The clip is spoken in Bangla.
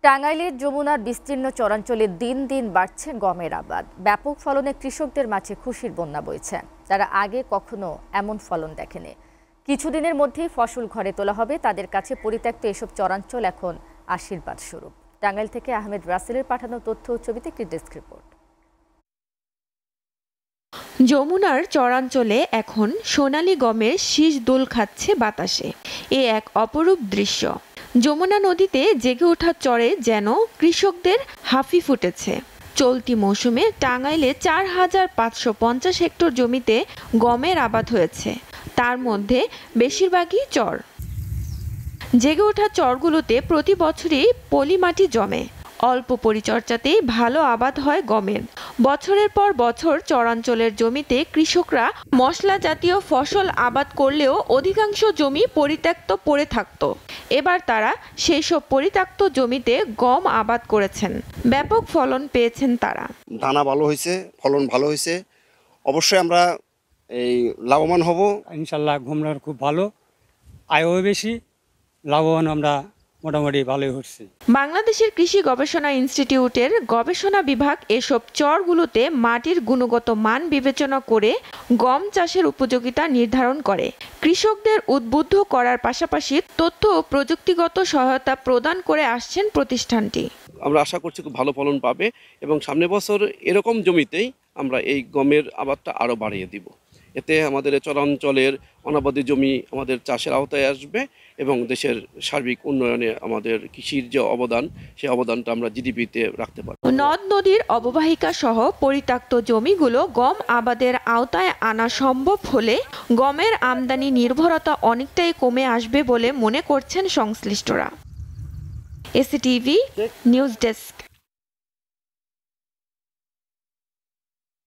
টাঙ্গাইলের যমুনার বিস্তীর্ণ চরাঞ্চলে দিন দিন বাড়ছে গমের আবাদ। ব্যাপক ফলনে কৃষকদের মাঝে খুশির বন্যা বইছে। তারা আগে কখনো এমন ফলন দেখেনি। কিছুদিনের মধ্যেই ফসল ঘরে তোলা হবে। তাদের কাছে পরিত্যক্ত এসব চরাঞ্চল এখন আশীর্বাদ স্বরূপ। টাঙ্গাইল থেকে আহমেদ রাসেলের পাঠানো তথ্য ও ছবিতে একটি ডেস্ক রিপোর্ট। যমুনার চরাঞ্চলে এখন সোনালী গমের শীষ দোল খাচ্ছে বাতাসে। এ এক অপরূপ দৃশ্য। যমুনা নদীতে জেগে ওঠা চরে যেন কৃষকদের হাফি ফুটেছে। চলতি মৌসুমে টাঙ্গাইলে ৪,৫৫০ হেক্টর জমিতে গমের আবাদ হয়েছে। তার মধ্যে বেশিরভাগই চর। জেগে ওঠা চরগুলোতে প্রতি বছরই পলি মাটি জমে। অল্প পরিচর্যাতেই ভালো আবাদ হয় গমের। বছরের পর বছর চরাঞ্চলের জমিতে কৃষকরা মশলা জাতীয় ফসল আবাদ করলেও অধিকাংশ জমি পরিত্যক্ত পড়ে থাকত। এবার তারা সেই সব পরিত্যক্ত জমিতে গম আবাদ করেছেন। ব্যাপক ফলন পেয়েছেন তারা। দানা ভালো হয়েছে, ফলন ভালো হয়েছে। অবশ্যই আমরা এই লাভবান হব ইনশাল্লাহ। গমের খুব ভালো, আয়ও বেশি, লাভবান আমরা মোটামুটি ভালোই হচ্ছে। বাংলাদেশের কৃষি গবেষণা ইনস্টিটিউটের গবেষণা বিভাগ এসব চরগুলোতে মাটির গুণগত মান বিবেচনা করে গম চাষের উপযোগিতা নির্ধারণ করে। কৃষকদের উদ্বুদ্ধ করার পাশাপাশি তথ্য ও প্রযুক্তিগত সহায়তা প্রদান করে আসছেন প্রতিষ্ঠানটি। আমরা আশা করছি খুব ভালো ফলন পাবে এবং সামনের বছর এরকম জমিতেই আমরা এই গমের আবাদটা আরও বাড়িয়ে দিব। এতে আমাদের চরাঞ্চলের অনাবাদি জমি আমাদের চাষের আওতায় আসবে এবং দেশের সার্বিক উন্নয়নে আমাদের কৃষির যে অবদান, সেই অবদানটা আমরা জিডিপিতে রাখতে পারব। নদ নদীর অববাহিকা সহ পরিত্যক্ত জমিগুলো গম আবাদের আওতায় আনা সম্ভব হলে গমের আমদানি নির্ভরতা অনেকটাই কমে আসবে বলে মনে করছেন সংশ্লিষ্টরা। এসিটিভি নিউজ ডেস্ক।